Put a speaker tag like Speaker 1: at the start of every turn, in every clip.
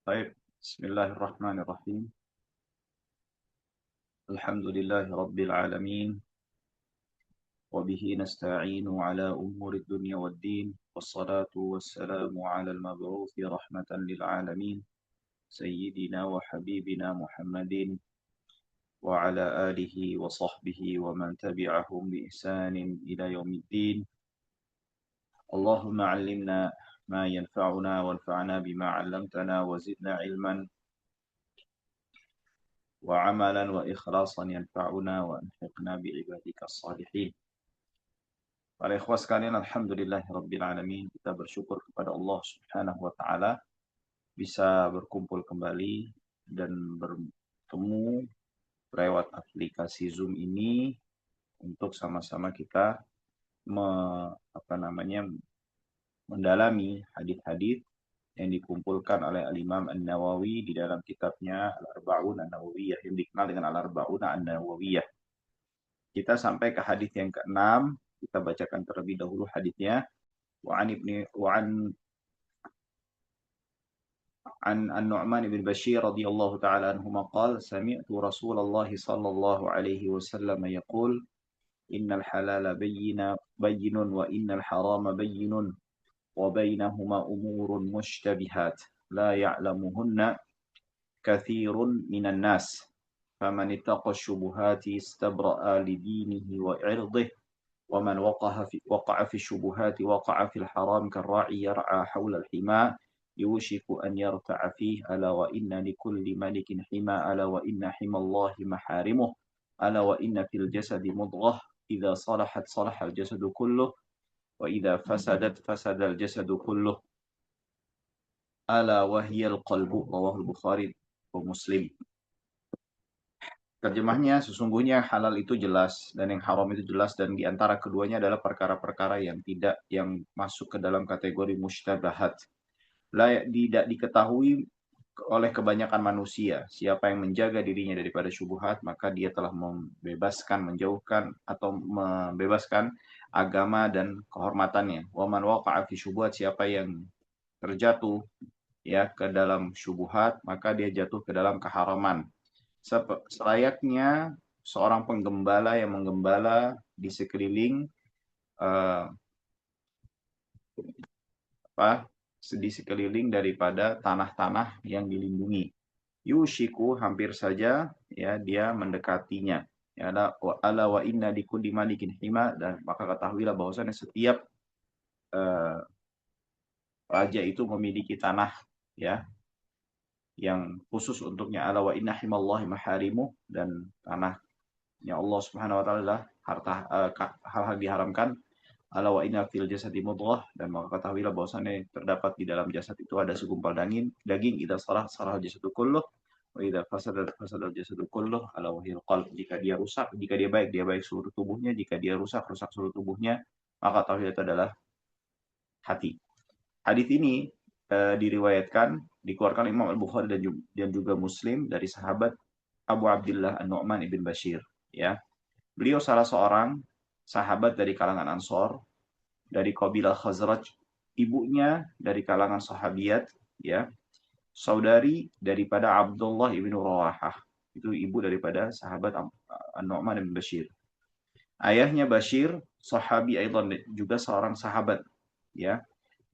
Speaker 1: طيب، بسم الله الرحمن الرحيم. الحمد لله رب العالمين، وبه نستعين على أمور الدنيا والدين، والصلاة والسلام على المبعوث رحمة للعالمين سيدنا وحبيبنا محمد وعلى آله وصحبه ومن تبعهم بإحسان إلى يوم الدين. اللهم علمنا ما ينفعنا وانفعنا بما علمتنا وزدنا علما وعملا وإخلاصا ينفعنا وألحقنا بعبادك الصالحين. Para ikhwas sekalian, alhamdulillahirabbil alamin, kita bersyukur kepada Allah Subhanahu wa taala bisa berkumpul kembali dan bertemu lewat aplikasi Zoom ini untuk sama-sama kita mendalami hadis-hadis yang dikumpulkan oleh Al-Imam An-Nawawi di dalam kitabnya Al-Arba'un An-Nawawiyah yang dikenal dengan Al-Arba'un An-Nawawiyah. Kita sampai ke hadis yang ke-6. Kita bacakan terlebih dahulu hadisnya. وعن النعمان بن بشير رضي الله تعالى عنهما قال سمعت رسول الله صلى الله عليه وسلم يقول إن الحلال بين وإن الحرام بين وبينهما أمور مشتبهات لا يعلمهن كثير من الناس فمن اتقى الشبهات استبرأ لدينه وعرضه ومن وقع في الشبهات وقع في الحرام كالراعي يرعى حول الحمى يوشك أن يرتع فيه ألا وإن لكل ملك حمى ألا وإن حمى الله محارمه ألا وإن في الجسد مضغة إذا صلحت صلح الجسد كله وإذا فسدت فسد الجسد كله ألا وهي القلب رواه البخاري ومسلم. Terjemahnya, sesungguhnya halal itu jelas dan yang haram itu jelas, dan di antara keduanya adalah perkara-perkara yang masuk ke dalam kategori mustabahat. Tidak diketahui oleh kebanyakan manusia. Siapa yang menjaga dirinya daripada syubhat, maka dia telah menjauhkan atau membebaskan agama dan kehormatannya. Wa man waqa'a fi syubhat, siapa yang terjatuh ke dalam syubhat, maka dia jatuh ke dalam keharaman. Selayaknya seorang penggembala yang menggembala di sekeliling di sekeliling daripada tanah-tanah yang dilindungi. Yushiku, hampir saja dia mendekatinya. Ala wa inna likulli malikin hima, dan maka ketahuilah bahwasanya setiap raja itu memiliki tanah yang khusus untuknya. Ala wa inna himallahi maharimu, dan tanahnya Allah Subhanahu wa taala hal-hal diharamkan. Ala wa inna fil jasadi mudghah, dan maka ketahuilah bahwasanya terdapat di dalam jasad itu ada segumpal daging. Idza sarah jasadu kulluh wa idza fasada jasadu kulluh ala wahil qalb. Jika dia baik seluruh tubuhnya. Jika dia rusak seluruh tubuhnya. Maka ketahuilah itu adalah hati. Hadis ini dikeluarkan Imam Al-Bukhari dan juga Muslim dari sahabat Abu Abdullah An-Nu'man ibn Bashir. Beliau salah seorang sahabat dari kalangan Ansor, dari kabilah Khazraj. Ibunya dari kalangan sahabiyat, saudari daripada Abdullah ibn Rawahah. Itu ibu daripada sahabat An-Nu'man ibn Bashir. Ayahnya Bashir, sahabi aidan, juga seorang sahabat.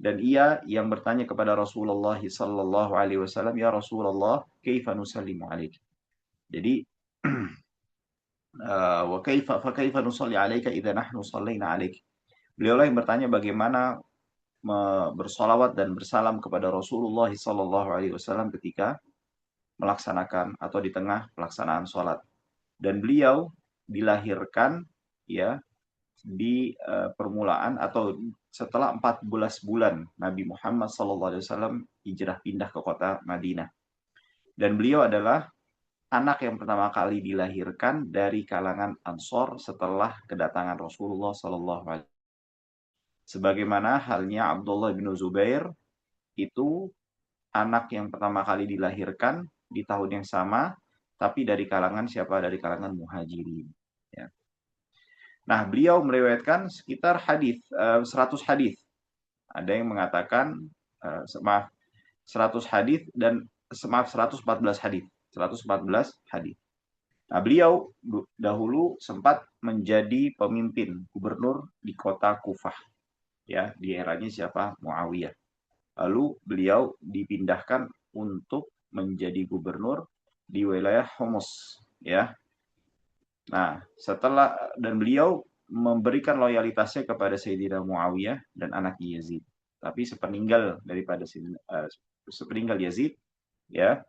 Speaker 1: Dan ia yang bertanya kepada Rasulullah sallallahu alaihi wasallam, ya Rasulullah, kaifa nusallimu alaik? Jadi wa kaifa nusalli alaika idza nahnu sallaina alaik? Beliau yang bertanya bagaimana bersolawat dan bersalam kepada Rasulullah sallallahu alaihi wasallam ketika melaksanakan atau di tengah pelaksanaan sholat. Dan beliau dilahirkan di permulaan atau setelah 14 bulan Nabi Muhammad SAW hijrah pindah ke kota Madinah. Dan beliau adalah anak yang pertama kali dilahirkan dari kalangan Ansor setelah kedatangan Rasulullah SAW. Sebagaimana halnya Abdullah bin Zubair, itu anak yang pertama kali dilahirkan di tahun yang sama, tapi dari kalangan siapa? Dari kalangan muhajirin. Nah, beliau meriwayatkan sekitar 100 hadis. Ada yang mengatakan 100 hadis, dan maaf 114 hadis. 114 hadis. Nah, beliau dahulu sempat menjadi pemimpin gubernur di kota Kufah, ya, di eranya siapa? Muawiyah. Lalu beliau dipindahkan untuk menjadi gubernur di wilayah Homs, ya. Nah, dan beliau memberikan loyalitasnya kepada Sayyidina Muawiyah dan anaknya Yazid. Tapi sepeninggal Yazid, ya,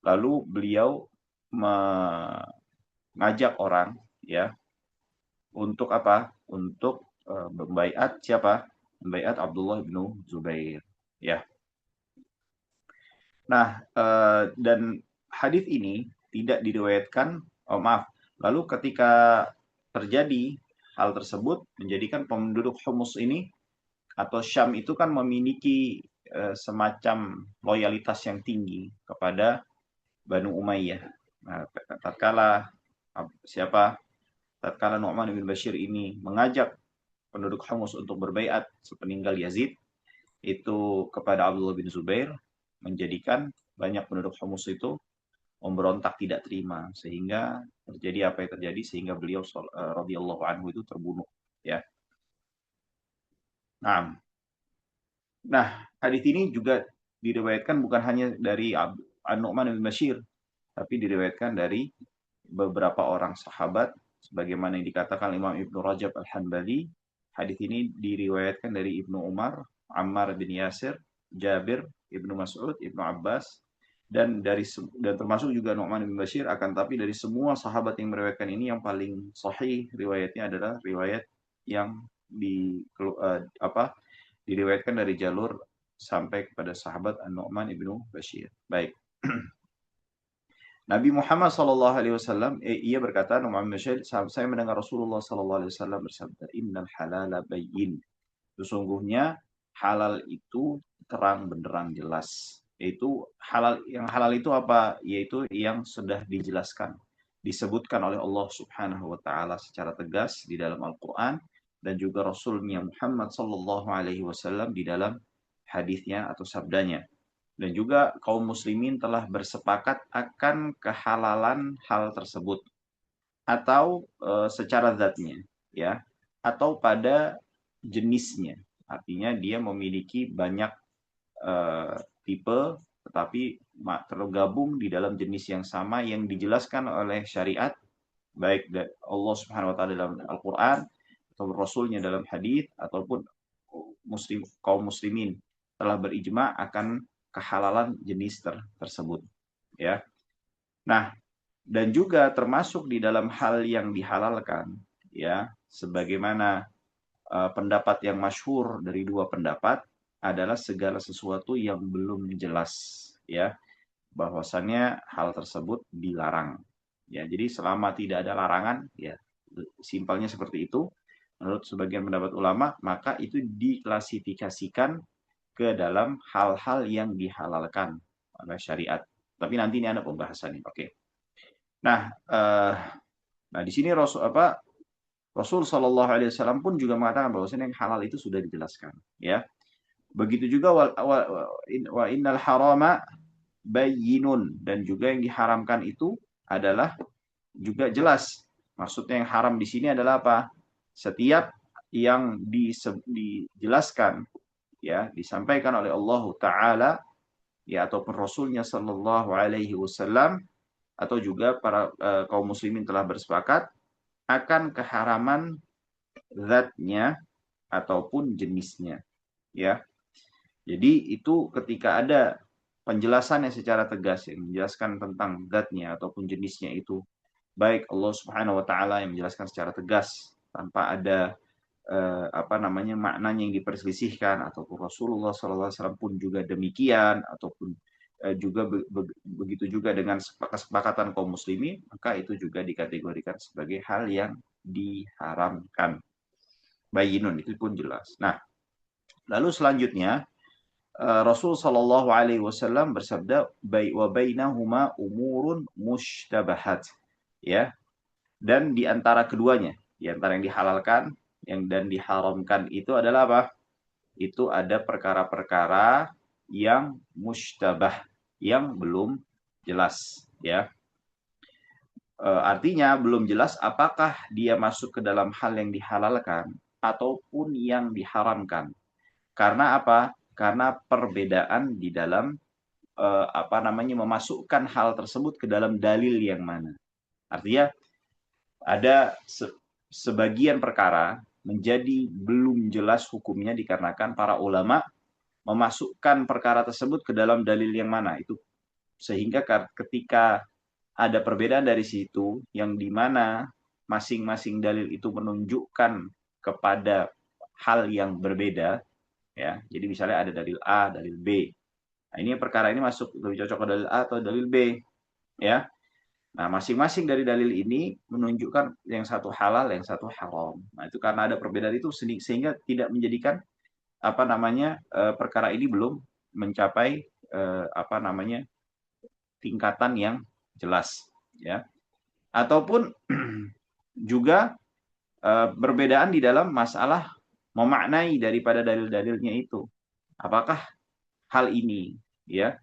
Speaker 1: lalu beliau mengajak orang, ya, untuk apa? Untuk membaiat siapa? Membaiat Abdullah bin Zubair, ya. Nah, dan hadis ini tidak diriwayatkan, oh maaf, lalu ketika terjadi hal tersebut menjadikan penduduk Humus ini atau Syam itu kan memiliki semacam loyalitas yang tinggi kepada Banu Umayyah. Nah, tatkala siapa? Tatkala Nu'man bin Bashir ini mengajak penduduk Humus untuk berbaiat sepeninggal Yazid itu kepada Abdullah bin Zubair, menjadikan banyak penduduk Humus itu memberontak tidak terima sehingga terjadi apa yang terjadi sehingga beliau radhiyallahu anhu itu terbunuh, ya. Nah, hadis ini juga diriwayatkan bukan hanya dari An-Nu'man bin Bashir, tapi diriwayatkan dari beberapa orang sahabat sebagaimana yang dikatakan Imam Ibnu Rajab Al-Hanbali. Hadis ini diriwayatkan dari Ibnu Umar, Ammar bin Yasir, Jabir, Ibnu Mas'ud, Ibnu Abbas, dan termasuk juga Nu'man bin Bashir. Akan tapi dari semua sahabat yang meriwayatkan ini yang paling sahih riwayatnya adalah riwayat yang diriwayatkan dari jalur sampai kepada sahabat An-Nu'man ibnu Bashir. Baik. Nabi Muhammad SAW, ia berkata, Nu'man bin Bashir, saya mendengar Rasulullah SAW bersabda, Innal halala bayyin. Sesungguhnya halal itu terang benderang jelas. Yaitu yang halal itu apa? Yaitu yang sudah dijelaskan, disebutkan oleh Allah Subhanahu wa taala secara tegas di dalam Al-Qur'an dan juga Rasulnya Muhammad sallallahu alaihi wasallam di dalam hadisnya atau sabdanya. Dan juga kaum muslimin telah bersepakat akan kehalalan hal tersebut atau secara zatnya, ya, atau pada jenisnya. Artinya dia memiliki banyak tipe tetapi tergabung di dalam jenis yang sama yang dijelaskan oleh syariat baik Allah Subhanahu wa taala dalam Al-Qur'an atau Rasulnya dalam hadis ataupun kaum muslimin telah berijma akan kehalalan jenis tersebut, ya. Nah, dan juga termasuk di dalam hal yang dihalalkan, ya, sebagaimana pendapat yang masyhur dari dua pendapat adalah segala sesuatu yang belum jelas, ya, bahwasannya hal tersebut dilarang, ya. Jadi selama tidak ada larangan, ya, simpelnya seperti itu. Menurut sebagian pendapat ulama, maka itu diklasifikasikan ke dalam hal-hal yang dihalalkan oleh syariat. Tapi nanti ini ada pembahasannya. Oke. Nah, di sini Rasul Shallallahu Alaihi Wasallam pun juga mengatakan bahwasanya yang halal itu sudah dijelaskan, ya. Begitu juga wa innal harama bayyinun, dan juga yang diharamkan itu adalah juga jelas. Maksudnya yang haram di sini adalah apa? Setiap yang dijelaskan, ya, disampaikan oleh Allah Ta'ala, ya, ataupun Rasulnya Sallallahu Alaihi Wasallam, atau juga para kaum muslimin telah bersepakat akan keharaman zatnya ataupun jenisnya, ya. Jadi itu ketika ada penjelasan yang secara tegas yang menjelaskan tentang zatnya ataupun jenisnya itu, baik Allah Subhanahu wa taala yang menjelaskan secara tegas tanpa ada maknanya yang diperselisihkan, ataupun Rasulullah SAW pun juga demikian, ataupun juga begitu juga dengan kesepakatan kaum muslimin, maka itu juga dikategorikan sebagai hal yang diharamkan. Bayyinun, itu pun jelas. Nah, lalu selanjutnya Rasul Shallallahu Alaihi Wasallam bersabda, wa bainahuma umurun mushtabahat, ya, dan di antara keduanya, di antara yang dihalalkan dan diharamkan itu adalah apa? Itu ada perkara-perkara yang mushtabah, yang belum jelas, ya. Artinya belum jelas apakah dia masuk ke dalam hal yang dihalalkan ataupun yang diharamkan. Karena apa? Karena perbedaan di dalam memasukkan hal tersebut ke dalam dalil yang mana. Artinya ada sebagian perkara menjadi belum jelas hukumnya dikarenakan para ulama memasukkan perkara tersebut ke dalam dalil yang mana. Itu sehingga ketika ada perbedaan dari situ yang dimana masing-masing dalil itu menunjukkan kepada hal yang berbeda, ya. Jadi misalnya ada dalil A, dalil B. Nah, ini perkara ini masuk lebih cocok ke dalil A atau dalil B, ya. Nah, masing-masing dari dalil ini menunjukkan yang satu halal, yang satu haram. Nah, itu karena ada perbedaan itu sehingga tidak menjadikan perkara ini belum mencapai tingkatan yang jelas, ya. Ataupun juga perbedaan di dalam masalah memaknai daripada dalil-dalilnya itu. Apakah hal ini, ya,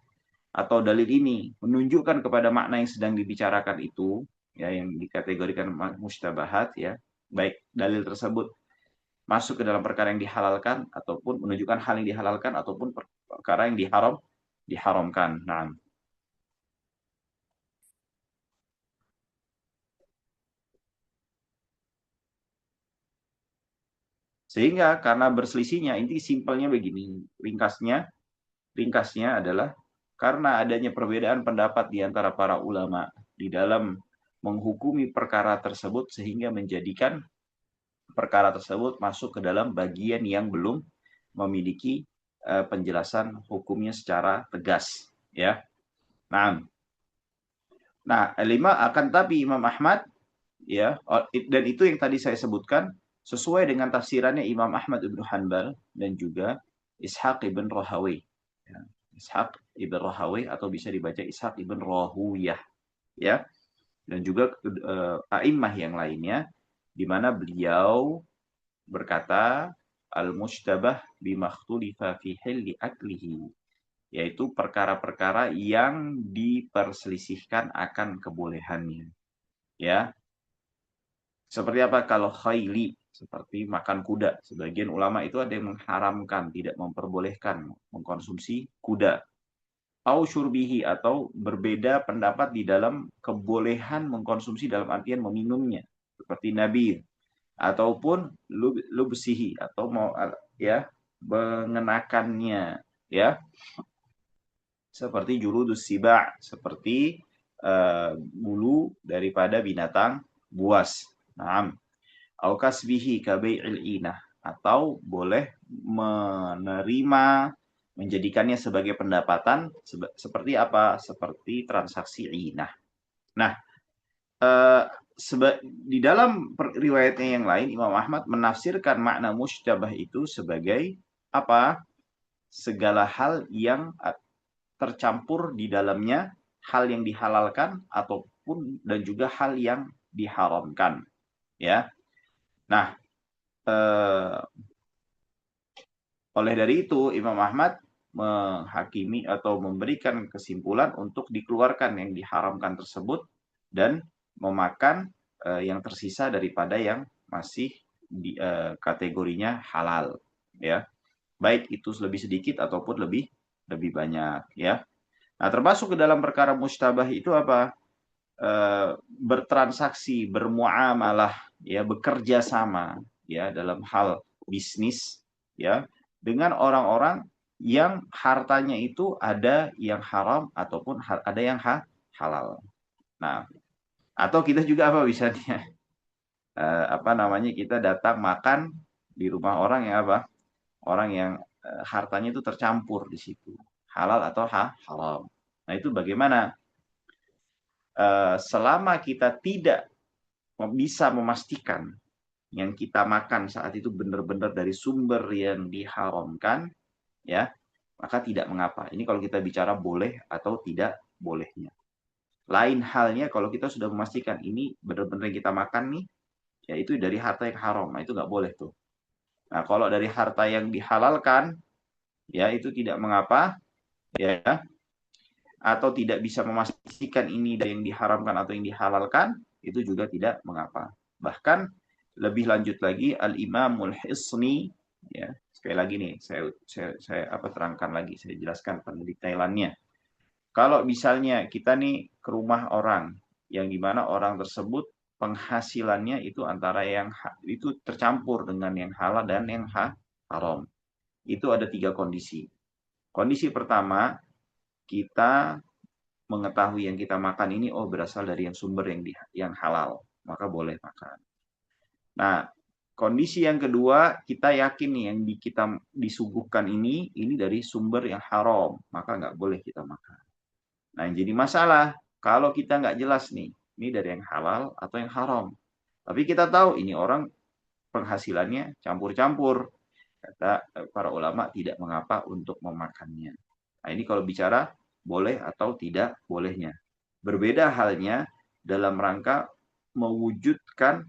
Speaker 1: atau dalil ini menunjukkan kepada makna yang sedang dibicarakan itu, ya, yang dikategorikan mustabahat, ya, baik dalil tersebut masuk ke dalam perkara yang dihalalkan ataupun menunjukkan hal yang dihalalkan ataupun perkara yang diharamkan. Nah, sehingga karena berselisihnya, inti simpelnya begini, ringkasnya adalah karena adanya perbedaan pendapat di antara para ulama di dalam menghukumi perkara tersebut sehingga menjadikan perkara tersebut masuk ke dalam bagian yang belum memiliki penjelasan hukumnya secara tegas, ya. Nah, lima akan tapi Imam Ahmad, ya, dan itu yang tadi saya sebutkan sesuai dengan tafsirannya Imam Ahmad ibn Hanbal dan juga Ishaq ibn Rahawi, ya. Ishaq ibn Rahawi atau bisa dibaca Ishaq ibn Rahuyah, ya, dan juga a'immah yang lainnya di mana beliau berkata al-mustabah bimakhtulifa fi hilli aklihi, yaitu perkara-perkara yang diperselisihkan akan kebolehannya, ya. Seperti apa? Kalau khayli, seperti makan kuda. Sebagian ulama itu ada yang mengharamkan, tidak memperbolehkan mengkonsumsi kuda. Au syurbihi, atau berbeda pendapat di dalam kebolehan mengkonsumsi dalam artian meminumnya. Seperti nabi, ataupun lubsihi, atau mau, ya, mengenakannya, ya. Seperti juludus siba', seperti bulu daripada binatang buas. Naam. Au kasbihi ka bai'il inah, atau boleh menerima menjadikannya sebagai pendapatan seperti apa? Seperti transaksi inah. Nah, di dalam riwayatnya yang lain Imam Ahmad menafsirkan makna musytabah itu sebagai apa? Segala hal yang tercampur di dalamnya hal yang dihalalkan ataupun dan juga hal yang diharamkan, ya. Nah, oleh dari itu Imam Ahmad menghakimi atau memberikan kesimpulan untuk dikeluarkan yang diharamkan tersebut dan memakan yang tersisa daripada yang masih di kategorinya halal, ya. Baik itu lebih sedikit ataupun lebih banyak, ya. Nah, termasuk ke dalam perkara mustabah itu apa? Bertransaksi, bermuamalah, ya, bekerja sama, ya, dalam hal bisnis, ya, dengan orang-orang yang hartanya itu ada yang haram ataupun ada yang halal. Nah, atau kita juga apa misalnya kita datang makan di rumah orang yang apa? Orang yang hartanya itu tercampur di situ, halal atau haram. Nah, itu bagaimana? Selama kita tidak bisa memastikan yang kita makan saat itu benar-benar dari sumber yang diharamkan, ya, maka tidak mengapa. Ini kalau kita bicara boleh atau tidak bolehnya. Lain halnya kalau kita sudah memastikan ini benar-benar yang kita makan nih, ya, itu dari harta yang haram. Nah, itu nggak boleh tuh. Nah, kalau dari harta yang dihalalkan, ya, itu tidak mengapa, ya. atau tidak bisa memastikan ini dari yang diharamkan atau yang dihalalkan, itu juga tidak mengapa. Bahkan lebih lanjut lagi, Al-Imamul Hisni, ya, sekali lagi nih, saya terangkan lagi, saya jelaskan pendetailannya. Kalau misalnya kita nih ke rumah orang, yang dimana orang tersebut penghasilannya itu antara yang itu tercampur dengan yang halal dan yang haram. Itu ada 3 kondisi. Kondisi pertama, kita mengetahui yang kita makan ini berasal dari yang sumber yang halal, maka boleh makan. Nah, kondisi yang kedua, kita yakin nih yang kita disuguhkan ini dari sumber yang haram, maka nggak boleh kita makan. Nah, yang jadi masalah, kalau kita nggak jelas nih, ini dari yang halal atau yang haram. Tapi kita tahu ini orang penghasilannya campur-campur. Kata para ulama tidak mengapa untuk memakannya. Nah, ini kalau bicara boleh atau tidak bolehnya. Berbeda halnya dalam rangka mewujudkan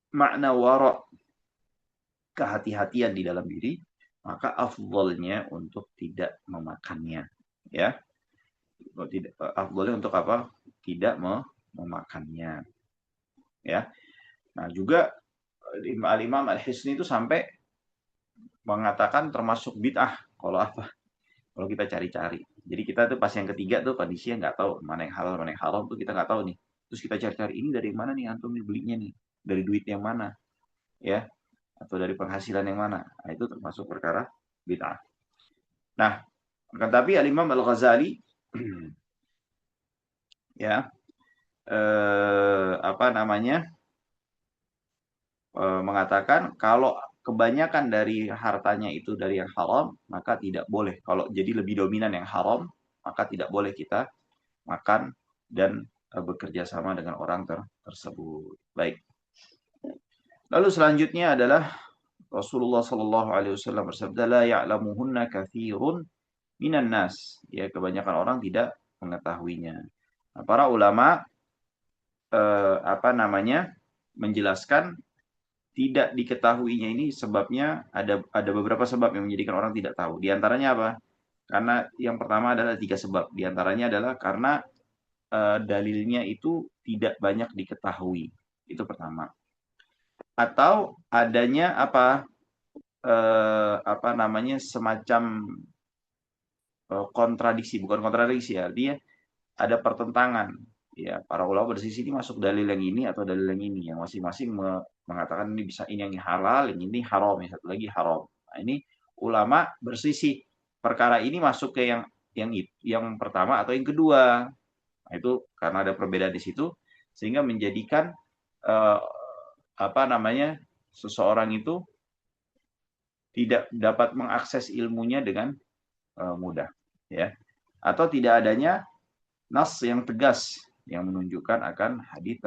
Speaker 1: makna wara', kehati-hatian di dalam diri, maka afdolnya untuk tidak memakannya. Ya, afdolnya untuk apa? Tidak memakannya. Ya. Nah, juga Al-Imam Al-Hisni itu sampai mengatakan termasuk bid'ah kalau apa? Kalau kita cari-cari. Jadi kita tuh pas yang ketiga tuh kondisinya nggak tahu mana yang halal, mana yang haram tuh kita nggak tahu nih. Terus kita cari-cari ini dari mana nih antum nih belinya nih? Dari duit yang mana? Ya, atau dari penghasilan yang mana? Nah, itu termasuk perkara bid'ah. Nah, tapi Al-Imam Al-Ghazali ya apa namanya? Mengatakan kalau kebanyakan dari hartanya itu dari yang haram, maka tidak boleh. Kalau jadi lebih dominan yang haram, maka tidak boleh kita makan dan bekerja sama dengan orang tersebut. Baik. Lalu selanjutnya adalah Rasulullah Shallallahu Alaihi Wasallam bersabda, la ya'lamuhunna kathirun minan nas. Ya, kebanyakan orang tidak mengetahuinya. Nah, para ulama apa namanya menjelaskan tidak diketahuinya ini sebabnya ada beberapa sebab yang menjadikan orang tidak tahu. Di antaranya apa? Karena yang pertama adalah 3 sebab. Di antaranya adalah karena dalilnya itu tidak banyak diketahui. Itu pertama. Atau adanya apa namanya semacam kontradiksi, bukan kontradiksi ya, dia ada pertentangan. Ya, para ulama bersisi ini masuk dalil yang ini atau dalil yang ini, yang masing-masing mengatakan ini bisa ini yang halal, yang ini haram, yang satu lagi haram. Nah, ini ulama bersisi perkara ini masuk ke yang pertama atau yang kedua. Nah, itu karena ada perbedaan di situ sehingga menjadikan eh, apa namanya seseorang itu tidak dapat mengakses ilmunya dengan mudah, ya. Atau tidak adanya nas yang tegas yang menunjukkan akan hadis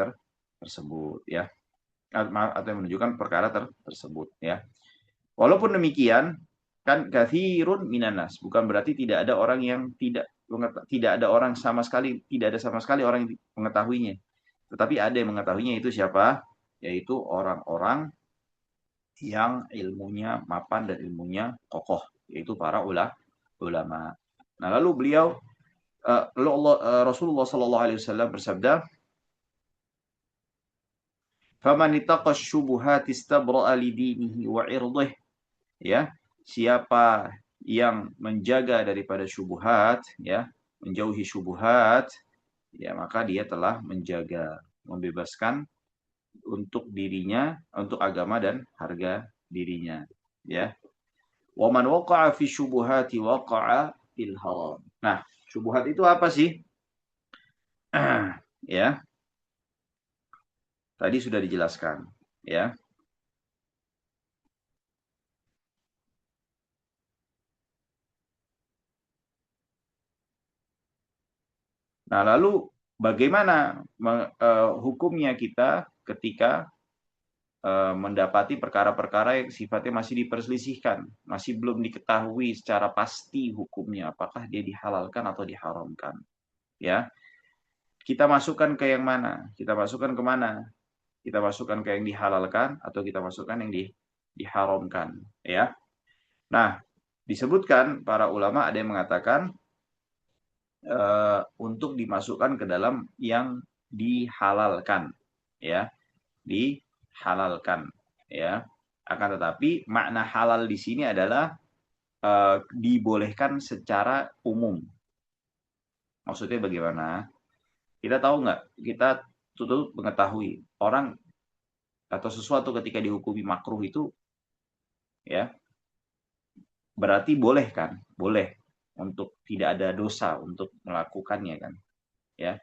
Speaker 1: tersebut, ya. Atau yang menunjukkan perkara tersebut, ya. Walaupun demikian, kan kathirun minanas, bukan berarti tidak ada orang yang tidak ada orang sama sekali, tidak ada sama sekali orang yang mengetahuinya. Tetapi ada yang mengetahuinya, itu siapa? Yaitu orang-orang yang ilmunya mapan dan ilmunya kokoh, yaitu para ulama. Nah, lalu beliau Rasulullah Shallallahu Alaihi Wasallam bersabda, "Faman ittaqa syubuhat istabra'a lidinihi wa irdih." Ya, siapa yang menjaga daripada syubhat, ya, menjauhi syubhat, ya maka dia telah menjaga, membebaskan untuk dirinya, untuk agama dan harga dirinya, ya. Wa man waqa'a fi syubuhati waqa'a fil haram. Nah, syubhat itu apa sih? Ya, tadi sudah dijelaskan, ya. Nah, lalu bagaimana hukumnya kita ketika mendapati perkara-perkara yang sifatnya masih diperselisihkan, masih belum diketahui secara pasti hukumnya, apakah dia dihalalkan atau diharamkan, ya. Kita masukkan ke yang mana? Kita masukkan ke mana? Kita masukkan ke yang dihalalkan atau kita masukkan yang diharamkan, ya. Nah, disebutkan para ulama ada yang mengatakan untuk dimasukkan ke dalam yang dihalalkan, ya, dihalalkan, ya. Akan tetapi makna halal di sini adalah dibolehkan secara umum. Maksudnya bagaimana? Kita tahu nggak? Kita tuh mengetahui orang atau sesuatu ketika dihukumi makruh itu, ya, berarti boleh kan? Boleh untuk tidak ada dosa untuk melakukannya kan, ya.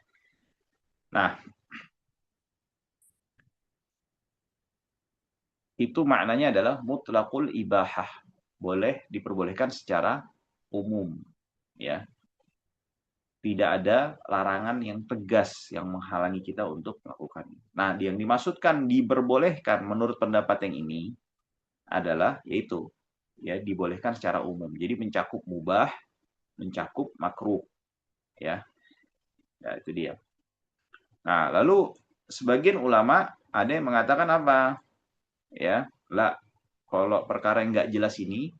Speaker 1: Nah, itu maknanya adalah mutlaqul ibahah. Boleh diperbolehkan secara umum, ya. Tidak ada larangan yang tegas yang menghalangi kita untuk melakukannya. Nah, yang dimaksudkan diperbolehkan menurut pendapat yang ini adalah yaitu ya dibolehkan secara umum. Jadi mencakup mubah, mencakup makruh, ya. Ya, itu dia. Nah, lalu sebagian ulama ada yang mengatakan apa? Ya, lah kalau perkara yang nggak jelas ini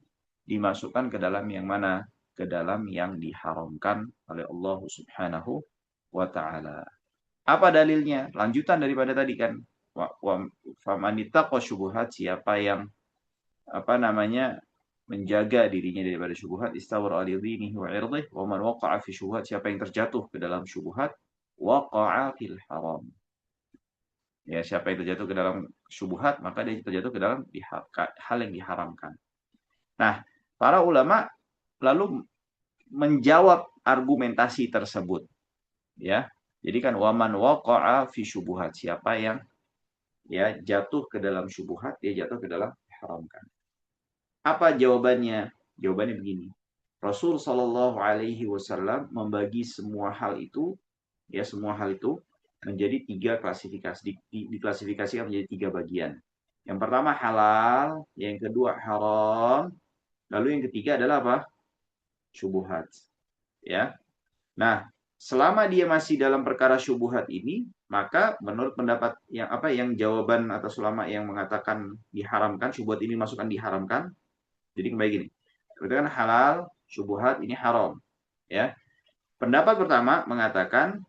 Speaker 1: dimasukkan ke dalam yang mana? Ke dalam yang diharamkan oleh Allah Subhanahu wa taala. Apa dalilnya? Lanjutan daripada tadi kan. Famanita syubuhat, siapa yang apa namanya menjaga dirinya daripada syubhat, istawar ali dinihi wa irdih, wa man waqa'a fi syubhat, siapa yang terjatuh ke dalam syubhat, waqa'a fil haram. Ya, siapa yang terjatuh ke dalam syubhat, maka dia terjatuh ke dalam hal yang diharamkan. Nah, para ulama lalu menjawab argumentasi tersebut, ya. Jadi kan waman waqa'a fi syubhat, siapa yang ya jatuh ke dalam syubhat, dia jatuh ke dalam diharamkan. Apa jawabannya? Jawabannya begini. Rasul Shallallahu Alaihi Wasallam membagi semua hal itu, ya semua hal itu menjadi tiga klasifikasi, diklasifikasikan menjadi tiga bagian. Yang pertama halal, yang kedua haram, lalu yang ketiga adalah apa? Syubuhat. Ya. Nah, selama dia masih dalam perkara syubuhat ini, maka menurut pendapat yang apa yang jawaban atas ulama yang mengatakan diharamkan, syubuhat ini masukkan diharamkan. Jadi kembali gini. Berarti kan halal, syubuhat ini haram, ya. Pendapat pertama mengatakan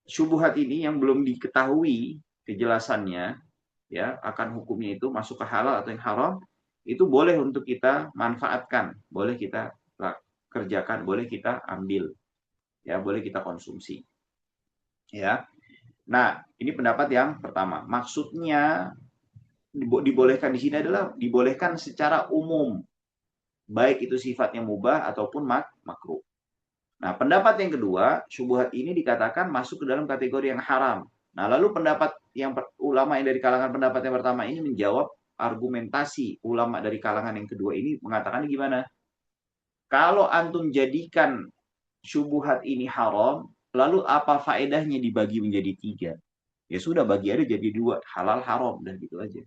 Speaker 1: syubuhat ini yang belum diketahui kejelasannya, ya, akan hukumnya itu masuk ke halal atau yang haram, itu boleh untuk kita manfaatkan, boleh kita kerjakan, boleh kita ambil, ya, boleh kita konsumsi, ya. Nah, ini pendapat yang pertama. Maksudnya dibolehkan di sini adalah dibolehkan secara umum, baik itu sifatnya mubah ataupun makruh. Nah, pendapat yang kedua, syubhat ini dikatakan masuk ke dalam kategori yang haram. Nah, lalu pendapat yang ulama yang dari kalangan pendapat yang pertama ini menjawab argumentasi ulama dari kalangan yang kedua ini mengatakan gimana? Kalau antum jadikan syubhat ini haram, lalu apa faedahnya dibagi menjadi tiga? Ya sudah, bagi aja jadi dua, halal haram, dan gitu aja.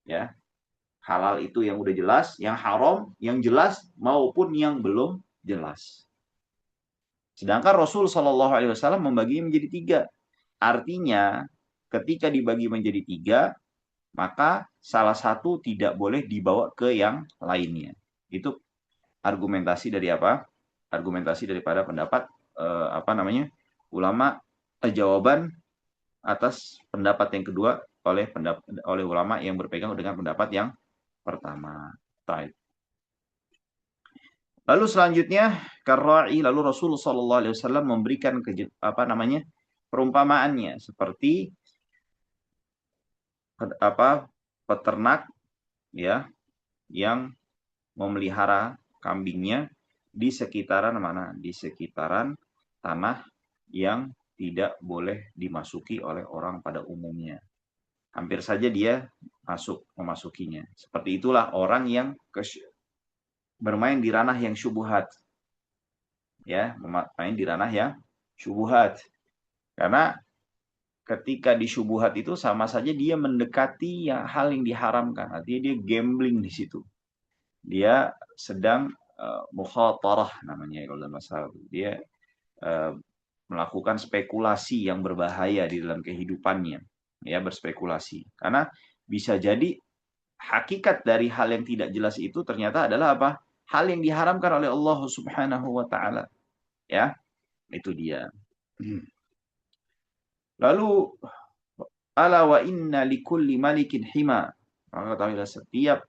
Speaker 1: Ya, halal itu yang udah jelas, yang haram yang jelas maupun yang belum jelas. Sedangkan Rasul Shallallahu Alaihi Wasallam membagi menjadi tiga. Artinya, ketika dibagi menjadi tiga, maka salah satu tidak boleh dibawa ke yang lainnya. Itu argumentasi dari apa? Argumentasi daripada pendapat apa namanya ulama, jawaban atas pendapat yang kedua oleh ulama yang berpegang dengan pendapat yang pertama. Baik. Lalu selanjutnya karra'i, lalu Rasulullah SAW memberikan apa namanya perumpamaannya seperti apa peternak, ya, yang memelihara kambingnya di sekitaran mana? Di sekitaran tanah yang tidak boleh dimasuki oleh orang pada umumnya. Hampir saja dia memasukinya. Seperti itulah orang yang bermain di ranah yang syubhat. Ya, bermain di ranah yang syubhat. Karena ketika di syubhat itu sama saja dia mendekati hal yang diharamkan. Artinya dia gambling di situ. Dia sedang mukhatarah namanya kalau dalam bahasa. Dia melakukan spekulasi yang berbahaya di dalam kehidupannya. Ya, berspekulasi. Karena bisa jadi hakikat dari hal yang tidak jelas itu ternyata adalah apa? hal yang diharamkan oleh Allah Subhanahu wa taala. Ya, itu dia. Lalu ala wa inna likulli malikin hima. Maka ketahuilah setiap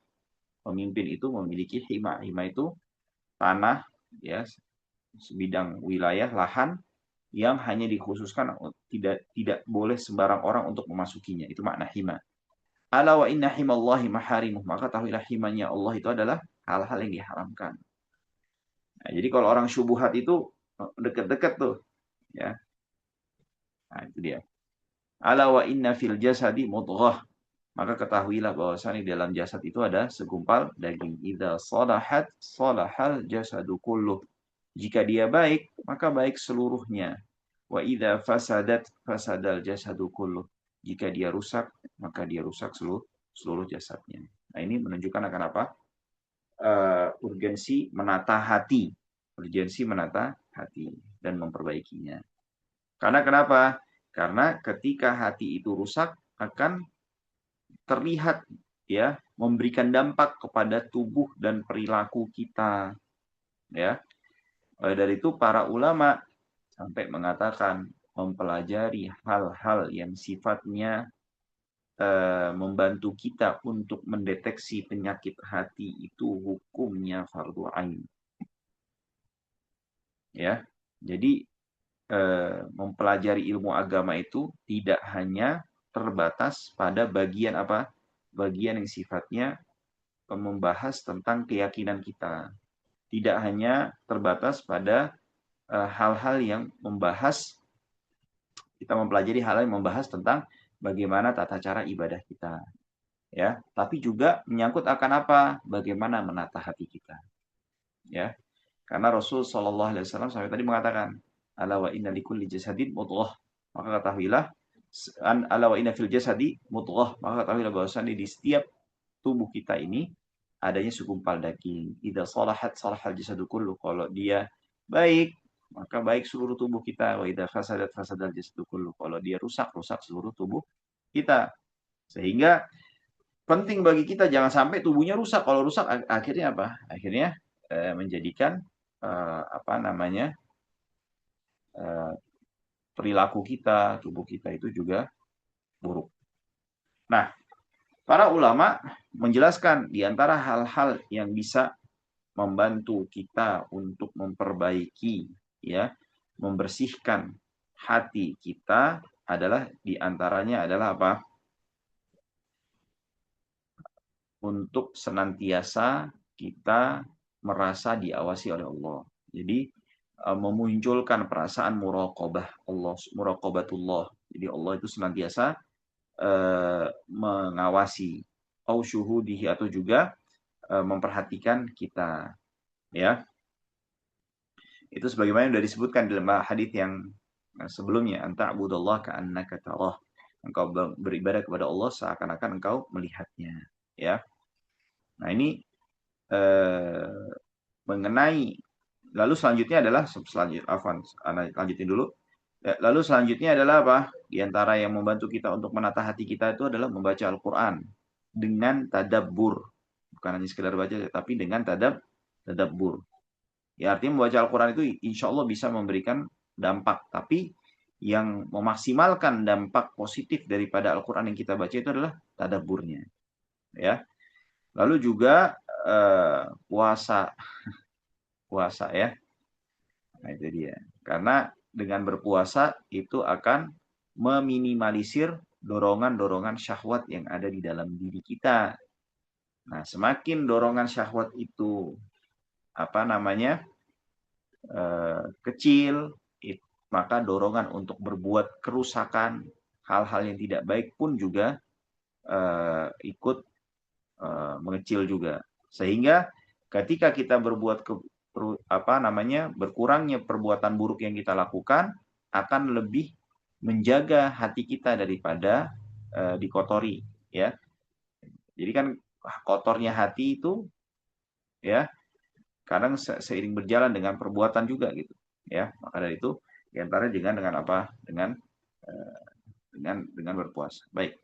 Speaker 1: pemimpin itu memiliki hima. Hima itu tanah, ya, sebidang wilayah lahan yang hanya dikhususkan, tidak boleh sembarang orang untuk memasukinya. Itu makna hima. Ala wa inna himallahi maharimuh. Maka ketahuilah himanya Allah itu adalah hal-hal yang diharamkan. Nah, jadi kalau orang syubuhat itu dekat-dekat tuh, ya. Nah, itu dia. Ala wa inna fil jasadi mudghah. Maka ketahuilah bahwasanya di dalam jasad itu ada segumpal daging. Idza salahat salahal jasadu kulluh. Jika dia baik, maka baik seluruhnya. Wa idza fasadat fasadal jasadu kulluh. Jika dia rusak, maka dia rusak seluruh jasadnya. Nah, ini menunjukkan akan apa? Urgensi menata hati. Urgensi menata hati dan memperbaikinya. Karena kenapa? Karena ketika hati itu rusak akan terlihat, ya, memberikan dampak kepada tubuh dan perilaku kita, ya. Oleh dari itu para ulama sampai mengatakan mempelajari hal-hal yang sifatnya membantu kita untuk mendeteksi penyakit hati itu hukumnya fardu ain. Ya. Jadi mempelajari ilmu agama itu tidak hanya terbatas pada bagian apa? Bagian yang sifatnya membahas tentang keyakinan kita. Tidak hanya terbatas pada hal-hal yang membahas, kita mempelajari hal yang membahas tentang bagaimana tata cara ibadah kita. Ya, tapi juga menyangkut akan apa? Bagaimana menata hati kita. Ya. Karena Rasul Shallallahu alaihi wasallam sampai tadi mengatakan, ala wa inna likulli jasadin mudghah. Maka ketahuilah, ala wa inna fil jasadi mudghah. Maka ketahuilah bahwasanya di setiap tubuh kita ini adanya segumpal daging. Idza salahat salahal jasadu kullu. Kalau dia baik, maka baik seluruh tubuh kita. Wa idza fasadat fasadal jasadu kullu. Kalau dia rusak, rusak seluruh tubuh kita. Sehingga penting bagi kita jangan sampai tubuhnya rusak. Kalau rusak akhirnya apa? Akhirnya menjadikan apa namanya, perilaku kita, tubuh kita itu juga buruk. Nah, para ulama menjelaskan di antara hal-hal yang bisa membantu kita untuk memperbaiki, ya, membersihkan hati kita adalah di antaranya adalah apa? Untuk senantiasa kita merasa diawasi oleh Allah. Jadi memunculkan perasaan muraqabah Allah, muraqabatullah. Jadi Allah itu senantiasa mengawasi, au syuhudihi, atau juga memperhatikan kita, ya. Itu sebagaimana sudah disebutkan dalam hadis yang sebelumnya, anta abudallah ka'annaka tarah. Engkau beribadah kepada Allah seakan-akan engkau melihatnya, ya. Nah, ini mengenai, lalu selanjutnya adalah lanjutin dulu. Lalu selanjutnya adalah apa? Di antara yang membantu kita untuk menata hati kita itu adalah membaca Al-Qur'an dengan tadabbur. Bukan hanya sekedar baca, tapi dengan tadabbur. Ya, artinya membaca Al-Quran itu insya Allah bisa memberikan dampak. Tapi yang memaksimalkan dampak positif daripada Al-Quran yang kita baca itu adalah tadabburnya. Ya. Lalu juga puasa. Puasa, ya. Nah, itu dia. Karena dengan berpuasa itu akan meminimalisir dorongan-dorongan syahwat yang ada di dalam diri kita. Nah, semakin dorongan syahwat itu apa namanya kecil, maka dorongan untuk berbuat kerusakan, hal-hal yang tidak baik pun juga ikut mengecil juga. Sehingga ketika kita berbuat berkurangnya perbuatan buruk yang kita lakukan akan lebih menjaga hati kita daripada dikotori, ya. Jadi kan kotornya hati itu, ya, kadang seiring berjalan dengan perbuatan juga gitu, ya. Maka dari itu diantara dengan apa? Dengan berpuasa. Baik.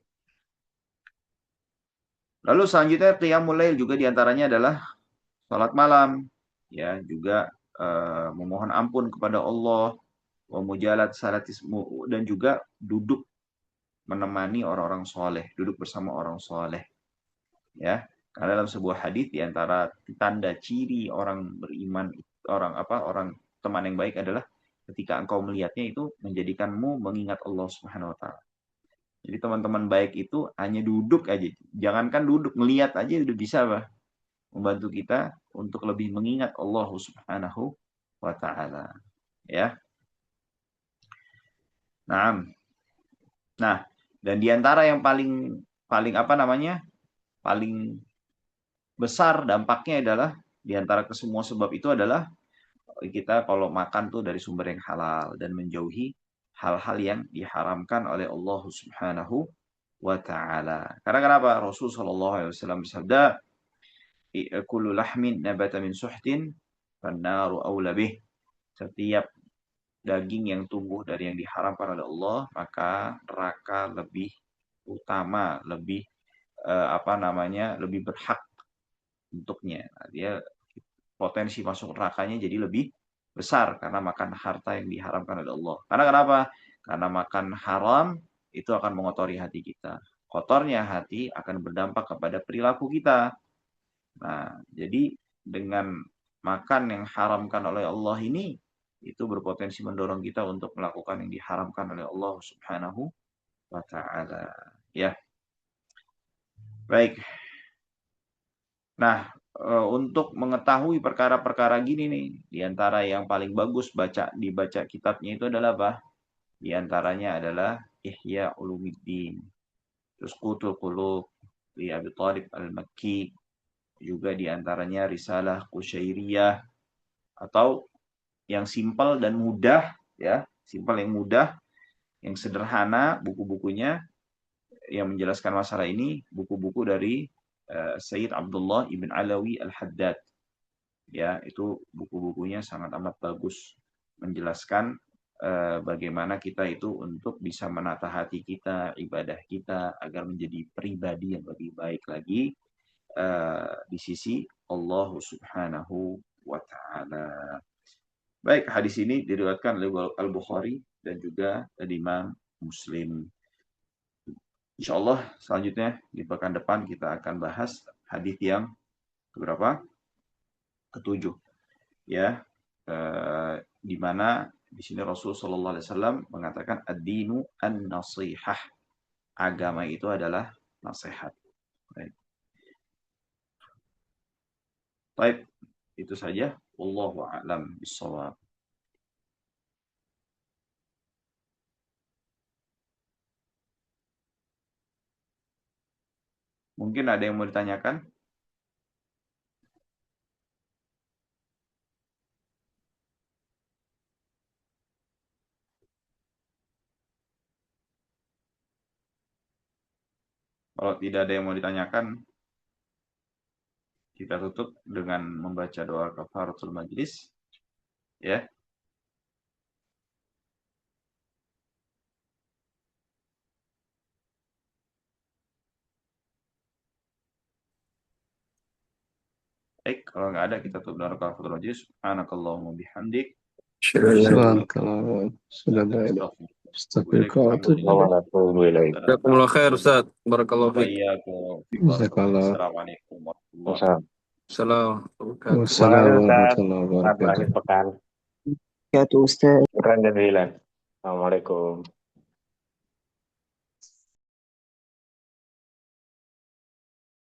Speaker 1: Lalu selanjutnya qiyamul lail juga diantaranya adalah salat malam, ya juga memohon ampun kepada Allah, wa mujalat salatismu, dan juga duduk menemani orang-orang soleh, duduk bersama orang soleh, ya. Karena dalam sebuah hadis di antara tanda ciri orang beriman, orang teman yang baik adalah ketika engkau melihatnya itu menjadikanmu mengingat Allah Subhanahu wa taala. Jadi teman-teman baik itu hanya duduk aja. Jangankan duduk, melihat aja udah bisa, Pak, membantu kita untuk lebih mengingat Allah Subhanahu wa taala, ya. Nah, dan di antara yang paling paling besar dampaknya adalah di antara kesemua sebab itu adalah kita kalau makan tuh dari sumber yang halal dan menjauhi hal-hal yang diharamkan oleh Allah Subhanahu wa taala. Karena kenapa? Rasul sallallahu alaihi wasallam bersabda, "Kullu lahmin nabata min suhtin fannaru aula bih." Setiap daging yang tumbuh dari yang diharamkan oleh Allah, maka neraka lebih utama, lebih lebih berhak untuknya. Nah, dia potensi masuk nerakanya jadi lebih besar karena makan harta yang diharamkan oleh Allah. Karena kenapa? Karena makan haram itu akan mengotori hati kita. Kotornya hati akan berdampak kepada perilaku kita. Nah, jadi dengan makan yang haramkan oleh Allah ini, itu berpotensi mendorong kita untuk melakukan yang diharamkan oleh Allah Subhanahu wa taala. Ya. Baik. Nah, untuk mengetahui perkara-perkara gini nih, di antara yang paling bagus dibaca kitabnya itu adalah apa? Di antaranya adalah Ihya Ulumuddin, terus Qutul Qulub li Abi Thalib Al-Makki, juga di antaranya Risalah Qusyairiyah, atau yang simpel dan mudah, ya, simpel yang mudah, yang sederhana buku-bukunya yang menjelaskan masalah ini, buku-buku dari Sayyid Abdullah Ibn Alawi Al-Haddad. Ya, itu buku-bukunya sangat amat bagus menjelaskan bagaimana kita itu untuk bisa menata hati kita, ibadah kita agar menjadi pribadi yang lebih baik lagi di sisi Allah Subhanahu wa taala. Baik, hadis ini diriwayatkan oleh Al-Bukhari dan juga Imam Muslim. Insyaallah selanjutnya di pekan depan kita akan bahas hadis yang keberapa? Ketujuh, ya, di mana di sini Rasul Shallallahu Alaihi Wasallam mengatakan ad-dinu an-nasihah, agama itu adalah nasihat. Baik, itu saja. Wallahu a'lam bishawab. Mungkin ada yang mau ditanyakan? Kalau tidak ada yang mau ditanyakan, kita tutup dengan membaca doa kafaratul majlis, ya. Baik, kalau nggak ada kita tutup doa kafaratul majlis. Subhanakallahumma bihamdik.
Speaker 2: Subhanakallah.
Speaker 3: Jazakumullah khair Ustaz. Barakallahu fiik.
Speaker 1: Assalamualaikum warahmatullahi wabarakatuh.
Speaker 2: Wassalamualaikum warahmatullahi wabarakatuh.
Speaker 3: Pekan. Ya tuh Ustaz. Keren dan Assalamualaikum.